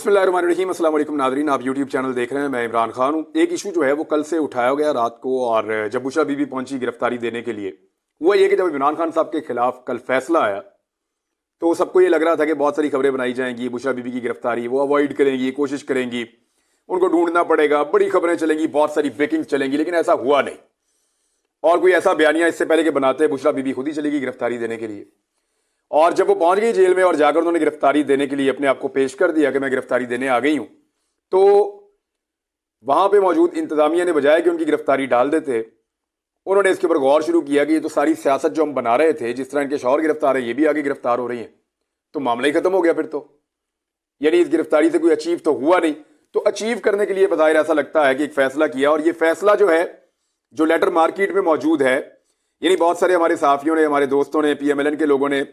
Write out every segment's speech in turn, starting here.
बिस्मिल्लाहिर्रहमानिर्रहीम, अस्सलाम वालेकुम नाज़रीन। आप यूट्यूब चैनल देख रहे हैं, मैं इमरान खान हूँ। एक इशू जो है वो कल से उठाया गया रात को, और जब बुशरा बीबी पहुंची गिरफ्तारी देने के लिए, हुआ ये कि जब इमरान खान साहब के खिलाफ कल फैसला आया तो सबको ये लग रहा था कि बहुत सारी खबरें बनाई जाएंगी, बुशरा बीबी की गिरफ्तारी वो अवॉइड करेंगी, कोशिश करेंगी, उनको ढूंढना पड़ेगा, बड़ी खबरें चलेंगी, बहुत सारी ब्रेकिंग चलेंगी। लेकिन ऐसा हुआ नहीं, और कोई ऐसा बयानिया इससे पहले के बनाते बुशरा बीबी खुद ही चलेगी गिरफ्तारी देने के लिए। और जब वो पहुंच गई जेल में और जाकर उन्होंने गिरफ्तारी देने के लिए अपने आप को पेश कर दिया कि मैं गिरफ्तारी देने आ गई हूं, तो वहां पे मौजूद इंतजामिया ने बजाय कि उनकी गिरफ्तारी डाल देते, उन्होंने इसके ऊपर गौर शुरू किया कि ये तो सारी सियासत जो हम बना रहे थे, जिस तरह इनके शौहर गिरफ्तार है ये भी आगे गिरफ्तार हो रही है, तो मामला ही खत्म हो गया फिर तो। यानी इस गिरफ्तारी से कोई अचीव तो हुआ नहीं। तो अचीव करने के लिए बज़ाहिर ऐसा लगता है कि एक फैसला किया, और ये फैसला जो है, जो लेटर मार्केट में मौजूद है, यानी बहुत सारे हमारे साफियों ने, हमारे दोस्तों ने, PMLN के लोगों ने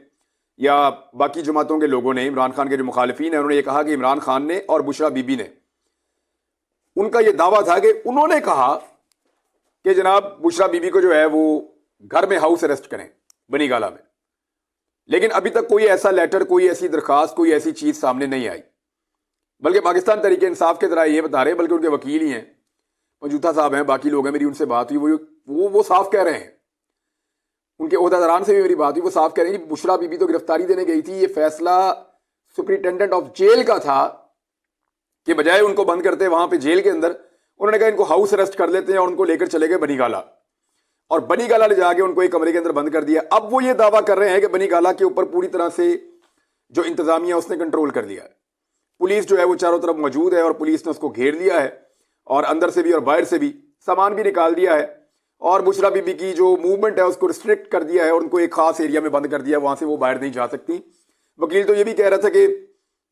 या बाकी जमातों के लोगों ने, इमरान खान के जो मुखालिफिन है, उन्होंने ये कहा कि इमरान खान ने और बुशरा बीबी ने, उनका ये दावा था कि उन्होंने कहा कि जनाब बुशरा बीबी को जो है वो घर में हाउस अरेस्ट करें बनी गाला में। लेकिन अभी तक कोई ऐसा लेटर, कोई ऐसी दरखास्त, कोई ऐसी चीज सामने नहीं आई। बल्कि पाकिस्तान तहरीक इंसाफ के तरह ये बता रहे हैं, बल्कि उनके वकील ही हैं, मौजूदा साहब हैं, बाकी लोग हैं, मेरी उनसे बात हुई, वो साफ कह रहे हैं, उनके ओहदेदारान से भी मेरी बात हुई, वो साफ कह रहे हैं कि बुशरा बीबी तो गिरफ्तारी देने गई थी, ये फैसला सुपरिटेंडेंट ऑफ जेल का था कि बजाय उनको बंद करते वहां पे जेल के अंदर, उन्होंने कहा इनको हाउस अरेस्ट कर लेते हैं, और उनको लेकर चले गए बनीगाला, और बनीगाला ले जाके उनको एक कमरे के अंदर बंद कर दिया। अब वो ये दावा कर रहे हैं कि बनीगाला के ऊपर पूरी तरह से जो इंतजामिया उसने कंट्रोल कर लिया है, पुलिस जो है वो चारों तरफ मौजूद है, और पुलिस ने उसको घेर लिया है, और अंदर से भी और बाहर से भी सामान भी निकाल दिया है, और बुशरा बीबी की जो मूवमेंट है उसको रिस्ट्रिक्ट कर दिया है, और उनको एक खास एरिया में बंद कर दिया, वहां से वो बाहर नहीं जा सकती। वकील तो ये भी कह रहा था कि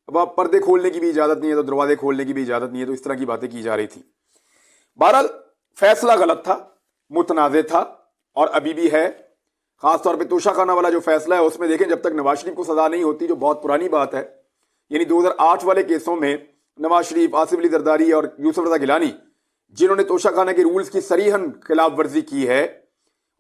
वह पर्दे खोलने की भी इजाजत नहीं है, तो दरवाजे खोलने की भी इजाजत नहीं है, तो इस तरह की बातें की जा रही थी। बहरहाल फैसला गलत था, मुतनाज़े था, और अभी भी है। खासतौर पर तोशाखाना वाला जो फैसला है उसमें देखें, जब तक नवाज शरीफ को सजा नहीं होती, जो बहुत पुरानी बात है, यानी 2008 वाले केसों में नवाज शरीफ, आसिफ अली जरदारी और यूसुफ रजा गिलानी, जिन्होंने तोशाखाना के रूल्स की सरीहन खिलाफ वर्जी की है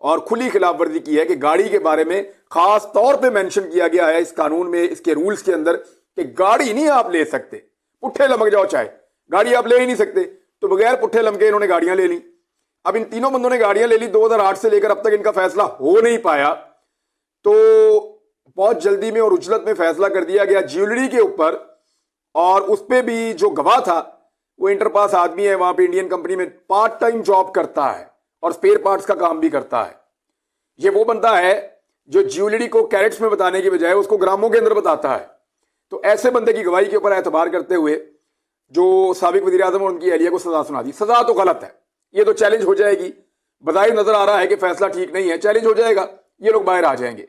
और खुली खिलाफ वर्जी की है, कि गाड़ी के बारे में खास तौर पे मेंशन किया गया है इस कानून में, इसके रूल्स के अंदर, कि गाड़ी नहीं आप ले सकते, पुट्ठे लमक जाओ चाहे, गाड़ी आप ले ही नहीं सकते। तो बगैर पुट्ठे लमके इन्होंने गाड़ियां ले ली। अब इन तीनों बंदों ने गाड़ियां ले ली, 2008 से लेकर अब तक इनका फैसला हो नहीं पाया, तो बहुत जल्दी में और उजलत में फैसला कर दिया गया ज्वेलरी के ऊपर, और उस पर भी जो गवाह था वो इंटरपास आदमी है, वहां पे इंडियन कंपनी में पार्ट टाइम जॉब करता है और स्पेयर पार्ट्स का काम भी करता है। ये वो बंदा है जो ज्वेलरी को कैरेट्स में बताने की बजाय उसको ग्रामों के अंदर बताता है। तो ऐसे बंदे की गवाही के ऊपर एतबार करते हुए जो साबिक वजीर आजम और उनकी अहलिया को सजा सुना दी। सजा तो गलत है, ये तो चैलेंज हो जाएगी, बज़ाहिर नजर आ रहा है कि फैसला ठीक नहीं है, चैलेंज हो जाएगा, ये लोग बाहर आ जाएंगे।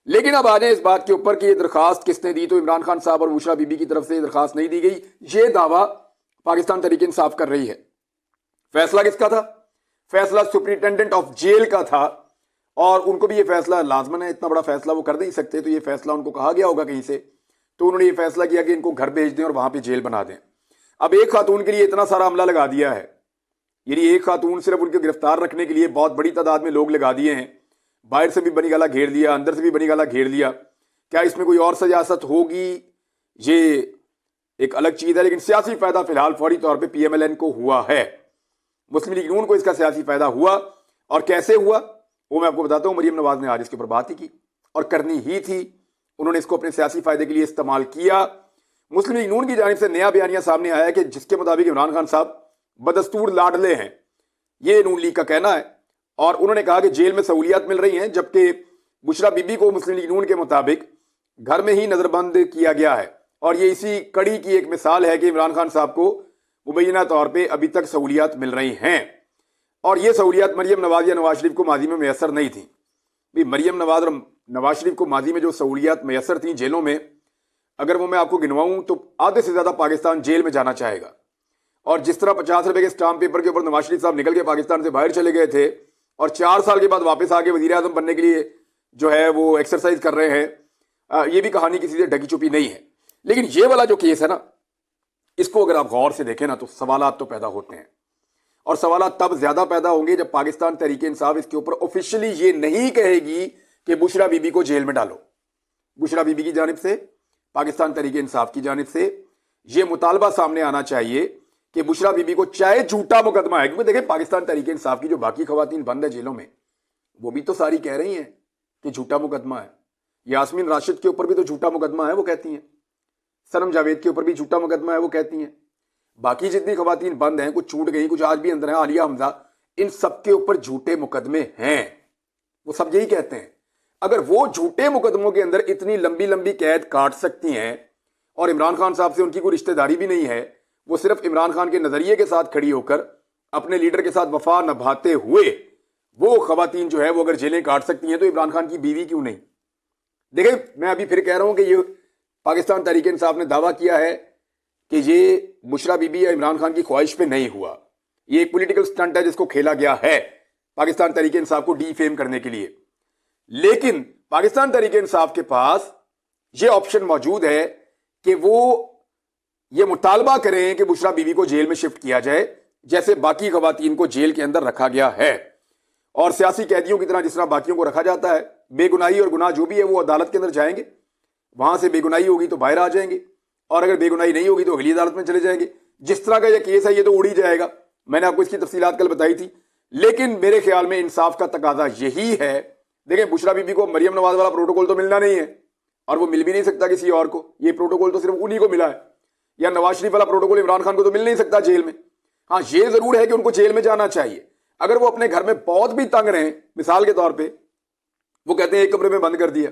लेकिन अब आ जाए इस बात के ऊपर कि ये दरखास्त किसने दी, तो इमरान खान साहब और बुशरा बीबी की तरफ से दरखास्त नहीं दी गई, ये दावा पाकिस्तान तहरीक इंसाफ कर रही है। फैसला किसका था? फैसला सुपरिटेंडेंट ऑफ जेल का था, और उनको भी ये फैसला लाजमन है, इतना बड़ा फैसला वो कर नहीं सकते, तो ये फैसला उनको कहा गया होगा कहीं से, तो उन्होंने ये फैसला किया कि इनको घर भेज दें और वहां पे जेल बना दें। अब एक खातून के लिए इतना सारा अमला लगा दिया है, यानी एक खातून सिर्फ उनको गिरफ्तार रखने के लिए बहुत बड़ी तादाद में लोग लगा दिए हैं, बाहर से भी बनीगाला घेर दिया, अंदर से भी बनीगाला घेर दिया। क्या इसमें कोई और सियासत होगी, ये एक अलग चीज है, लेकिन सियासी फायदा फिलहाल फौरी तौर पे PMLN को हुआ है, मुस्लिम लीग नून को इसका सियासी फायदा हुआ। और कैसे हुआ वो मैं आपको बताता हूं। मरियम नवाज ने आज इसके ऊपर बात ही की, और करनी ही थी, उन्होंने इसको अपने सियासी फायदे के लिए इस्तेमाल किया। मुस्लिम लीग नून की जानिब से नया बयानिया सामने आया है कि जिसके मुताबिक इमरान खान साहब बदस्तूर लाडले हैं, ये नून लीग का कहना है, और उन्होंने कहा कि जेल में सहूलियात मिल रही हैं, जबकि बुशरा बीबी को मुस्लिम लीग नून के मुताबिक घर में ही नजरबंद किया गया है। और ये इसी कड़ी की एक मिसाल है कि इमरान खान साहब को मुबैना तौर पे अभी तक सहूलियात मिल रही हैं, और ये सहूलियात मरियम नवाज या नवाज शरीफ को माजी में मैसर नहीं थी। भी मरियम नवाज और नवाज शरीफ को माजी में जो सहूलियात मैसर थी जेलों में, अगर वो मैं आपको गिनवाऊं तो आधे से ज्यादा पाकिस्तान जेल में जाना चाहेगा। और जिस तरह 50 रुपए के स्टाम्प पेपर के ऊपर नवाज शरीफ साहब निकल के पाकिस्तान से बाहर चले गए थे, और 4 साल के बाद वापस आके वजीर आजम बनने के लिए जो है वो एक्सरसाइज कर रहे हैं, ये भी कहानी किसी से ढकी छुपी नहीं है। लेकिन ये वाला जो केस है ना, इसको अगर आप गौर से देखें ना, तो सवालात तो पैदा होते हैं, और सवालात तब ज्यादा पैदा होंगे जब पाकिस्तान तहरीक इंसाफ इसके ऊपर ऑफिशियली ये नहीं कहेगी कि बुशरा बीबी को जेल में डालो। बुशरा बीबी की जानिब से, पाकिस्तान तहरीक इंसाफ की जानिब से ये मुतालबा सामने आना चाहिए कि बुशरा बीबी को चाहे झूठा मुकदमा है, क्योंकि देखें पाकिस्तान तहरीक इंसाफ की जो बाकी खवातीन बंद है जेलों में, वो भी तो सारी कह रही हैं कि झूठा मुकदमा है। यास्मीन राशिद के ऊपर भी तो झूठा मुकदमा है, वो कहती हैं। सनम जावेद के ऊपर भी झूठा मुकदमा है, वो कहती हैं। बाकी जितनी खवातीन बंद हैं, कुछ छूट गई, कुछ आज भी अंदर हैं, आलिया हमजा, इन सबके ऊपर झूठे मुकदमे हैं। वो सब यही कहते हैं। अगर वो झूठे मुकदमों के अंदर इतनी लंबी लंबी कैद काट सकती हैं और इमरान खान साहब से उनकी कोई रिश्तेदारी भी नहीं है, वो सिर्फ इमरान खान के नजरिए के साथ खड़ी होकर अपने लीडर के साथ वफा निभाते हुए वो खवातीन जो है वो अगर जेलें काट सकती हैं, तो इमरान खान की बीवी क्यों नहीं? देखें, मैं अभी फिर कह रहा हूं कि ये पाकिस्तान तहरीक इंसाफ ने दावा किया है कि ये बुशरा बीबी या इमरान खान की ख्वाहिश पे नहीं हुआ। ये एक पॉलिटिकल स्टंट है जिसको खेला गया है पाकिस्तान तहरीक इंसाफ को डीफेम करने के लिए। लेकिन पाकिस्तान तहरीक इंसाफ के पास ये ऑप्शन मौजूद है कि वो ये मुतालबा करें कि बुशरा बीबी को जेल में शिफ्ट किया जाए, जैसे बाकी खवातीन को जेल के अंदर रखा गया है। और सियासी कैदियों की तरह जिस तरह बाकियों को रखा जाता है, बेगुनाही और गुनाह जो भी है वो अदालत के अंदर जाएंगे, वहां से बेगुनाही होगी तो बाहर आ जाएंगे, और अगर बेगुनाही नहीं होगी तो अगली अदालत में चले जाएंगे। जिस तरह का यह केस है ये तो उड़ ही जाएगा। मैंने आपको इसकी तफसीलात कल बताई थी। लेकिन मेरे ख्याल में इंसाफ का तकाजा यही है। देखें, बुशरा बीबी को मरियम नवाज वाला प्रोटोकॉल तो मिलना नहीं है, और वो मिल भी नहीं सकता किसी और को। ये प्रोटोकॉल तो सिर्फ उन्हीं को मिला है। या नवाज शरीफ वाला प्रोटोकॉल इमरान खान को तो मिल नहीं सकता जेल में। हाँ, ये जरूर है कि उनको जेल में जाना चाहिए। अगर वो अपने घर में बहुत भी तंग रहे, मिसाल के तौर पर वो कहते हैं एक कमरे में बंद कर दिया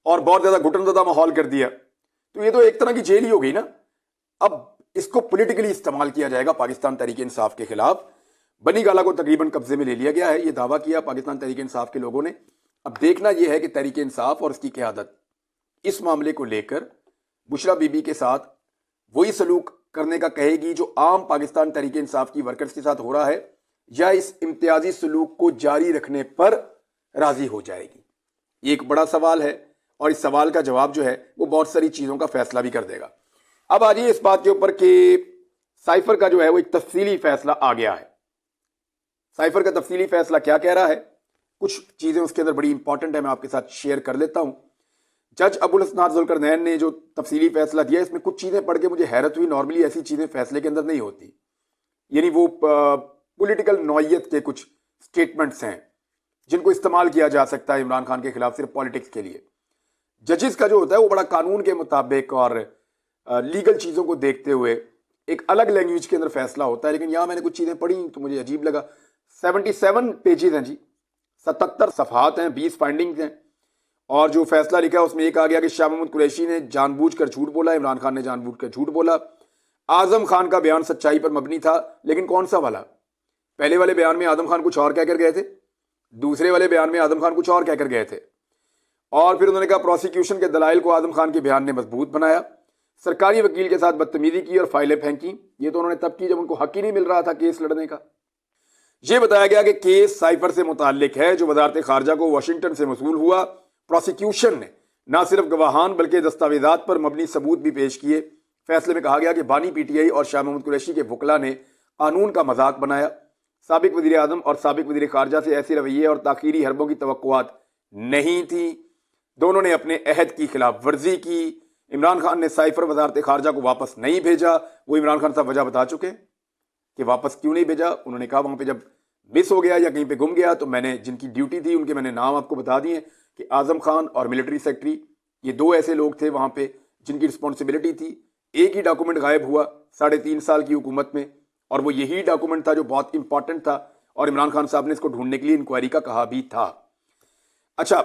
और बहुत ज्यादा घुटनज़दा माहौल कर दिया, तो ये तो एक तरह की जेल ही हो गई ना। अब इसको पॉलिटिकली इस्तेमाल किया जाएगा पाकिस्तान तहरीक इंसाफ के खिलाफ। बनी गाला को तकरीबन कब्जे में ले लिया गया है, ये दावा किया पाकिस्तान तहरीक इंसाफ के लोगों ने। अब देखना यह है कि तहरीक इंसाफ और इसकी क़यादत इस मामले को लेकर बुशरा बीबी के साथ वही सलूक करने का कहेगी जो आम पाकिस्तान तहरीक इंसाफ की वर्कर्स के साथ हो रहा है, या इस इम्तियाजी सलूक को जारी रखने पर राजी हो जाएगी। ये एक बड़ा सवाल है, और इस सवाल का जवाब जो है वो बहुत सारी चीजों का फैसला भी कर देगा। अब आ जाइए इस बात के ऊपर कि साइफर का जो है वो एक तफसीली फैसला आ गया है। साइफर का तफसीली फैसला क्या कह रहा है, कुछ चीजें उसके अंदर बड़ी इंपॉर्टेंट है, मैं आपके साथ शेयर कर लेता हूं। जज अबुल हसन जुल्करनैन ने जो तफसीली फैसला दिया, इसमें कुछ चीजें पढ़ के मुझे हैरत हुई। नॉर्मली ऐसी चीजें फैसले के अंदर नहीं होती, यानी वो पॉलिटिकल नौयत के कुछ स्टेटमेंट्स हैं जिनको इस्तेमाल किया जा सकता है इमरान खान के खिलाफ सिर्फ पॉलिटिक्स के लिए। जजेस का जो होता है वो बड़ा कानून के मुताबिक और लीगल चीज़ों को देखते हुए एक अलग लैंग्वेज के अंदर फैसला होता है। लेकिन यहाँ मैंने कुछ चीज़ें पढ़ी तो मुझे अजीब लगा। 77 पेजेस हैं जी, 77 सफ़हात हैं, 20 फाइंडिंग्स हैं, और जो फैसला लिखा है उसमें एक आ गया कि शाह महमूद कुरैशी ने जानबूझकर झूठ बोला, इमरान खान ने जानबूझकर झूठ बोला। आजम खान का बयान सच्चाई पर मबनी था, लेकिन कौन सा वाला? पहले वाले बयान में आजम खान कुछ और कहकर गए थे, दूसरे वाले बयान में आजम खान कुछ और कहकर गए थे। और फिर उन्होंने कहा प्रोसिक्यूशन के दलाइल को आजम खान के बयान ने मजबूत बनाया, सरकारी वकील के साथ बदतमीजी की और फाइलें फेंकी। ये तो उन्होंने तब की जब उनको हक ही नहीं मिल रहा था केस लड़ने का। यह बताया गया कि केस साइफर से मुताल्लिक है जो वजारत खारजा को वाशिंगटन से मसूल हुआ। प्रोसिक्यूशन ने न सिर्फ गवाहान बल्कि दस्तावेजात पर मबनी सबूत भी पेश किए। फैसले में कहा गया कि बानी पीटीआई और शाह महमूद कुरैशी के वकला ने कानून का मजाक बनाया। साबिक वज़ीर आज़म और साबिक वज़ीर खारजा से ऐसे रवैये और ताखीरी हरबों की तवक्कुआत नहीं थी। दोनों ने अपने अहद की खिलाफ वर्जी की। इमरान खान ने साइफर वजारत खारजा को वापस नहीं भेजा। वो इमरान खान साहब वजह बता चुके कि वापस क्यों नहीं भेजा। उन्होंने कहा वहां पे जब मिस हो गया या कहीं पे गुम गया तो मैंने जिनकी ड्यूटी थी उनके मैंने नाम आपको बता दिए कि आजम खान और मिलिट्री सेक्रेटरी, ये दो ऐसे लोग थे वहां पे जिनकी रिस्पॉन्सिबिलिटी थी। एक ही डॉक्यूमेंट गायब हुआ 3.5 साल की हुकूमत में, और वो यही डॉक्यूमेंट था जो बहुत इंपॉर्टेंट था, और इमरान खान साहब ने इसको ढूंढने के लिए इंक्वायरी का कहा भी था। अच्छा,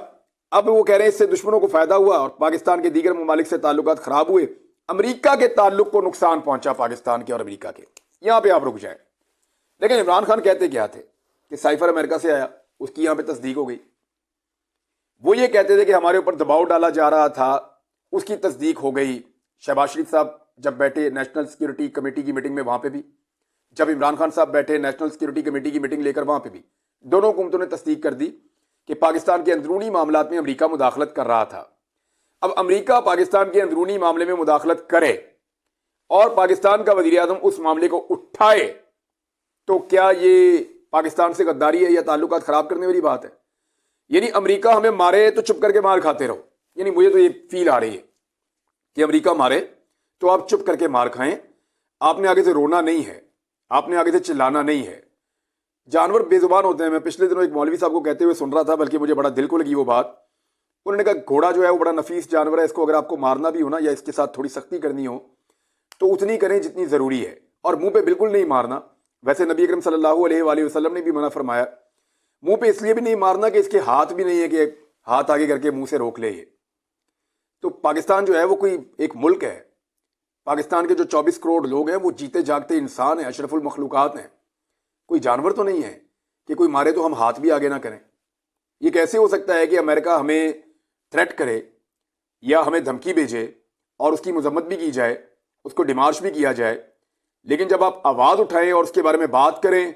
अब वो कह रहे हैं इससे दुश्मनों को फायदा हुआ और पाकिस्तान के दीगर ममालिक से ताल्लुकात खराब हुए। अमेरिका के ताल्लुक को नुकसान पहुंचा पाकिस्तान के और अमेरिका के। यहां पे आप रुक जाए। लेकिन इमरान खान कहते क्या थे कि साइफर अमेरिका से आया, उसकी यहां पे तस्दीक हो गई। वो ये कहते थे कि हमारे ऊपर दबाव डाला जा रहा था, उसकी तस्दीक हो गई। शहबाज शरीफ साहब जब बैठे नेशनल सिक्योरिटी कमेटी की मीटिंग में, वहां पे भी जब इमरान खान साहब बैठे नेशनल सिक्योरिटी कमेटी की मीटिंग लेकर, वहां पे भी दोनों हुकूमतों ने तस्दीक कर दी कि पाकिस्तान के अंदरूनी मामलात में अमेरिका मुदाखलत कर रहा था। अब अमेरिका पाकिस्तान के अंदरूनी मामले में मुदाखलत करे और पाकिस्तान का वजीर आज़म उस मामले को उठाए, तो क्या ये पाकिस्तान से गद्दारी है या ताल्लुकात खराब करने वाली बात है? यानी अमेरिका हमें मारे तो चुप करके मार खाते रहो। यानी मुझे तो ये फील आ रही है कि अमेरिका मारे तो आप चुप करके मार खाएं। आपने आगे से रोना नहीं है, आपने आगे से चिल्लाना नहीं है। जानवर बेजुबान होते हैं। मैं पिछले दिनों एक मौलवी साहब को कहते हुए सुन रहा था, बल्कि मुझे बड़ा दिल को लगी वो बात। उन्होंने कहा घोड़ा जो है वो बड़ा नफीस जानवर है, इसको अगर आपको मारना भी हो ना या इसके साथ थोड़ी सख्ती करनी हो तो उतनी करें जितनी जरूरी है, और मुंह पे बिल्कुल नहीं मारना। वैसे नबी अकरम सल्लल्लाहु अलैहि वसल्लम ने भी मना फरमाया। मुंह पे इसलिए भी नहीं मारना कि इसके हाथ भी नहीं है कि हाथ आगे करके मुंह से रोक ले ये। तो पाकिस्तान जो है वो कोई एक मुल्क है। पाकिस्तान के जो 24 करोड़ लोग हैं वो जीते जागते इंसान हैं, अशरफुल मखलूकात हैं, कोई जानवर तो नहीं है कि कोई मारे तो हम हाथ भी आगे ना करें। ये कैसे हो सकता है कि अमेरिका हमें थ्रेट करे या हमें धमकी भेजे और उसकी मजम्मत भी की जाए, उसको डिमार्च भी किया जाए, लेकिन जब आप आवाज उठाएं और उसके बारे में बात करें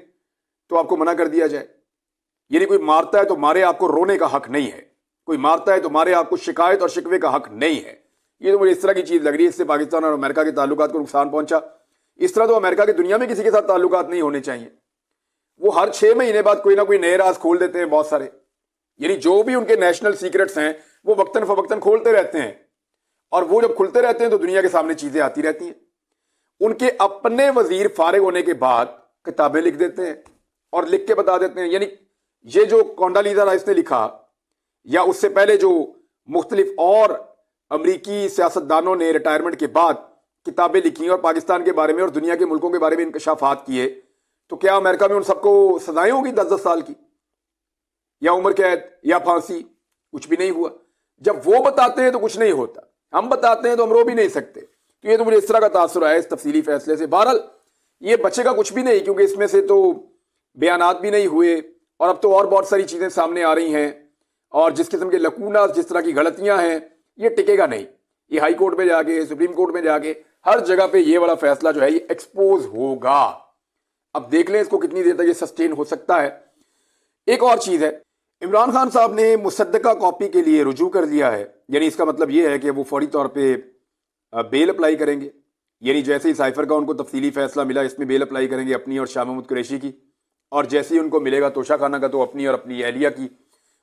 तो आपको मना कर दिया जाए। यानी कोई मारता है तो मारे, आपको रोने का हक नहीं है। कोई मारता है तो मारे, आपको शिकायत और शिकवे का हक नहीं है। ये तो मुझे इस तरह की चीज लग रही है, इससे पाकिस्तान और अमेरिका के ताल्लुकात को नुकसान पहुंचा। इस तरह तो अमेरिका की दुनिया में किसी के साथ ताल्लुकात नहीं होने चाहिए। वो हर 6 महीने बाद कोई ना कोई नए राज खोल देते हैं बहुत सारे। यानी जो भी उनके नेशनल सीक्रेट्स हैं वो वक्तन फवक्तन खोलते रहते हैं, और वो जब खुलते रहते हैं तो दुनिया के सामने चीजें आती रहती हैं। उनके अपने वजीर फारिग होने के बाद किताबें लिख देते हैं और लिख के बता देते हैं। यानी ये जो कोंडालीजा राइस ने लिखा या उससे पहले जो मुख्तलिफ और अमरीकी सियासतदानों ने रिटायरमेंट के बाद किताबें लिखी और पाकिस्तान के बारे में और दुनिया के मुल्कों के बारे में इंकशाफात किए, तो क्या अमेरिका में उन सबको सजाएं होगी 10-10 साल की या उम्र कैद या फांसी? कुछ भी नहीं हुआ। जब वो बताते हैं तो कुछ नहीं होता, हम बताते हैं तो हम रो भी नहीं सकते। तो ये तो मुझे इस तरह का तासुर आया इस तफसीली फैसले से। बहरहाल ये बचेगा कुछ भी नहीं, क्योंकि इसमें से तो बयानात भी नहीं हुए और अब तो और बहुत सारी चीजें सामने आ रही हैं, और जिस किस्म के लकूना, जिस तरह की गलतियां हैं, ये टिकेगा नहीं। ये हाई कोर्ट में जाके, सुप्रीम कोर्ट में जाके, हर जगह पे ये वाला फैसला जो है ये एक्सपोज होगा। अब देख लें इसको कितनी देर तक ये सस्टेन हो सकता है। एक और चीज है, इमरान खान साहब ने मुसद्दका कॉपी के लिए रुजू कर लिया है। यानी इसका मतलब ये है कि वो फौरी तौर पे बेल अप्लाई करेंगे। यानी जैसे ही साइफर का उनको तफसीली फैसला मिला, इसमें बेल अप्लाई करेंगे अपनी और शाह महमूद कुरैशी की, और जैसे ही उनको मिलेगा तोशा खाना का तो अपनी और अपनी एहलिया की।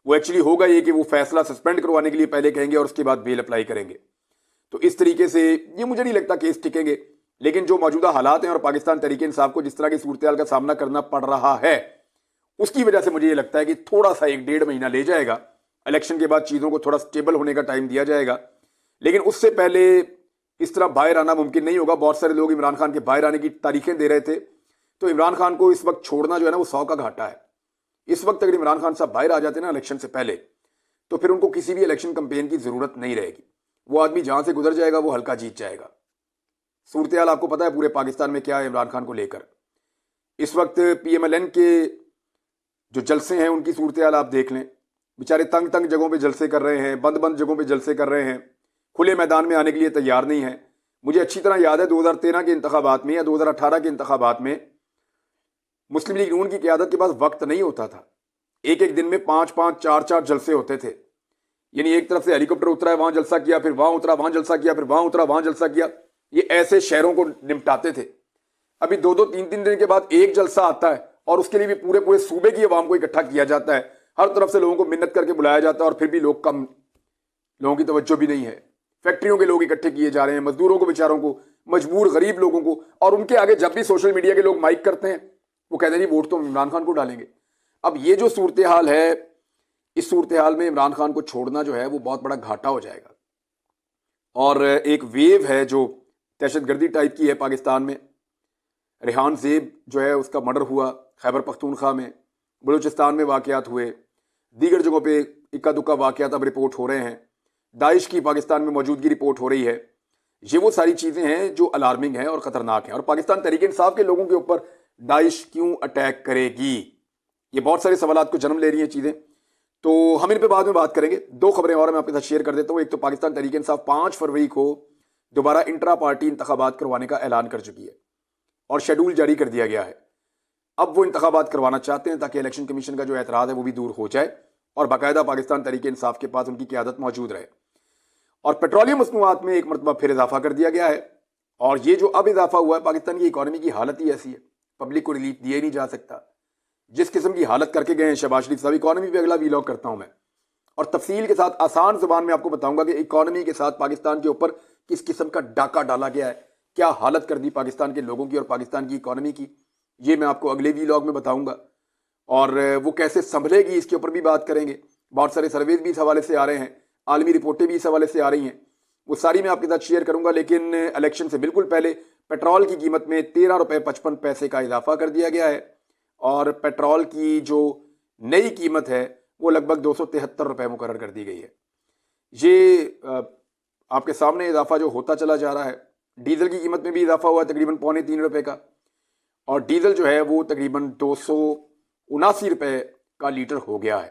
वो एक्चुअली होगा ये कि वो फैसला सस्पेंड करवाने के लिए पहले कहेंगे और उसके बाद बेल अप्लाई करेंगे। तो इस तरीके से ये मुझे नहीं लगता केस टिकेंगे। लेकिन जो मौजूदा हालात हैं और पाकिस्तान तहरीक इंसाफ को जिस तरह की सूरत हाल का सामना करना पड़ रहा है, उसकी वजह से मुझे ये लगता है कि थोड़ा सा 1-1.5 महीना ले जाएगा। इलेक्शन के बाद चीज़ों को थोड़ा स्टेबल होने का टाइम दिया जाएगा, लेकिन उससे पहले इस तरह बाहर आना मुमकिन नहीं होगा। बहुत सारे लोग इमरान खान के बाहर आने की तारीखें दे रहे थे, तो इमरान खान को इस वक्त छोड़ना जो है ना वो 100 का घाटा है। इस वक्त अगर इमरान खान साहब बाहर आ जाते ना इलेक्शन से पहले, तो फिर उनको किसी भी इलेक्शन कैंपेन की जरूरत नहीं रहेगी। वो आदमी जहां से गुजर जाएगा वो हल्का जीत जाएगा। सूरत हाल आपको पता है पूरे पाकिस्तान में क्या है इमरान खान को लेकर। इस वक्त PMLN के जो जलसे हैं उनकी सूरत हाल आप देख लें। बेचारे तंग तंग जगहों पे जलसे कर रहे हैं, बंद बंद जगहों पे जलसे कर रहे हैं, खुले मैदान में आने के लिए तैयार नहीं है। मुझे अच्छी तरह याद है 2013 के इंतखाबात में या 2018 के इंतखाबात में मुस्लिम लीग नून की क़यादत के पास वक्त नहीं होता था। एक एक दिन में 5-5, 4-4 जलसे होते थे। यानी एक तरफ से हेलीकॉप्टर उतरा है, वहां जलसा किया, फिर वहां उतरा, वहां जलसा किया, फिर वहां उतरा, वहां जलसा किया। ये ऐसे शहरों को निपटाते थे। अभी 2-2, 3-3 दिन के बाद एक जलसा आता है और उसके लिए भी पूरे पूरे सूबे की अवाम को इकट्ठा किया जाता है। हर तरफ से लोगों को मिन्नत करके बुलाया जाता है और फिर भी लोग कम, लोगों की तवज्जो भी नहीं है। फैक्ट्रियों के लोग इकट्ठे किए जा रहे हैं, मजदूरों को, बेचारों को, मजबूर गरीब लोगों को, और उनके आगे जब भी सोशल मीडिया के लोग माइक करते हैं वो कहते हैं जी वोट तो इमरान खान को डालेंगे। अब ये जो सूरत हाल है, इस सूरत हाल में इमरान खान को छोड़ना जो है वो बहुत बड़ा घाटा हो जाएगा। और एक वेव है जो दहशतगर्दी टाइप की है पाकिस्तान में। रेहान ज़ेब जो है उसका मर्डर हुआ खैबर पख्तूनख्वा में, बलूचिस्तान में वाक़यात हुए, दीगर जगहों पे इक्का दुक्का वाक़यात अब रिपोर्ट हो रहे हैं। दाइश की पाकिस्तान में मौजूदगी रिपोर्ट हो रही है। ये वो सारी चीज़ें हैं जो अलार्मिंग हैं और ख़तरनाक हैं। और पाकिस्तान तहरीक इंसाफ के लोगों के ऊपर दाइश क्यों अटैक करेगी, ये बहुत सारे सवालात को जन्म ले रही हैं चीज़ें। तो हम इन पे बाद में बात करेंगे। 2 खबरें और मैं आपके साथ शेयर कर देता हूँ। एक तो पाकिस्तान तहरीक इंसाफ 5 फरवरी को दोबारा इंट्रा पार्टी इंतखाबात करवाने का ऐलान कर चुकी है और शेड्यूल जारी कर दिया गया है। अब वो इंतखाबात करवाना चाहते हैं ताकि इलेक्शन कमीशन का जो एतराज़ है वो भी दूर हो जाए और बाकायदा पाकिस्तान तहरीक इंसाफ के पास उनकी क़यादत मौजूद रहे। और पेट्रोलियम मसनूआत में एक मरतबा फिर इजाफा कर दिया गया है। और ये जो अब इजाफा हुआ है, पाकिस्तान की इकॉनमी की हालत ही ऐसी है, पब्लिक को रिलीफ दिया ही नहीं जा सकता। जिस किस्म की हालत करके गए हैं शहबाज शरीफ साहब, इकॉनमी पे अगला वीलॉग करता हूं मैं और तफसील के साथ आसान जुबान में आपको बताऊंगा कि इकॉनमी के साथ पाकिस्तान के ऊपर किस किस्म का डाका डाला गया है, क्या हालत कर दी पाकिस्तान के लोगों की और पाकिस्तान की इकॉनमी की, ये मैं आपको अगले व्लॉग में बताऊंगा। और वो कैसे संभलेगी इसके ऊपर भी बात करेंगे। बहुत सारे सर्वेज भी इस हवाले से आ रहे हैं, आलमी रिपोर्टें भी इस हवाले से आ रही हैं, वो सारी मैं आपके साथ शेयर करूंगा। लेकिन इलेक्शन से बिल्कुल पहले पेट्रोल की कीमत में 13 रुपये 55 पैसे का इजाफा कर दिया गया है और पेट्रोल की जो नई कीमत है वो लगभग 273 रुपये मुकर्रर कर दी गई है। ये आपके सामने इजाफा जो होता चला जा रहा है। डीजल की कीमत में भी इजाफा हुआ है तकरीबन 2.25 का, और डीजल जो है वो तकरीबन 279 रुपये का लीटर हो गया है।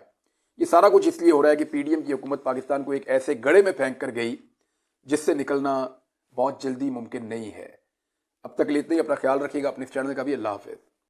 ये सारा कुछ इसलिए हो रहा है कि पीडीएम की हुकूमत पाकिस्तान को एक ऐसे गड्ढे में फेंक कर गई जिससे निकलना बहुत जल्दी मुमकिन नहीं है। अब तक इतना ही। अपना ख्याल रखिएगा, अपने इस चैनल का भी। अल्लाह हाफिज़।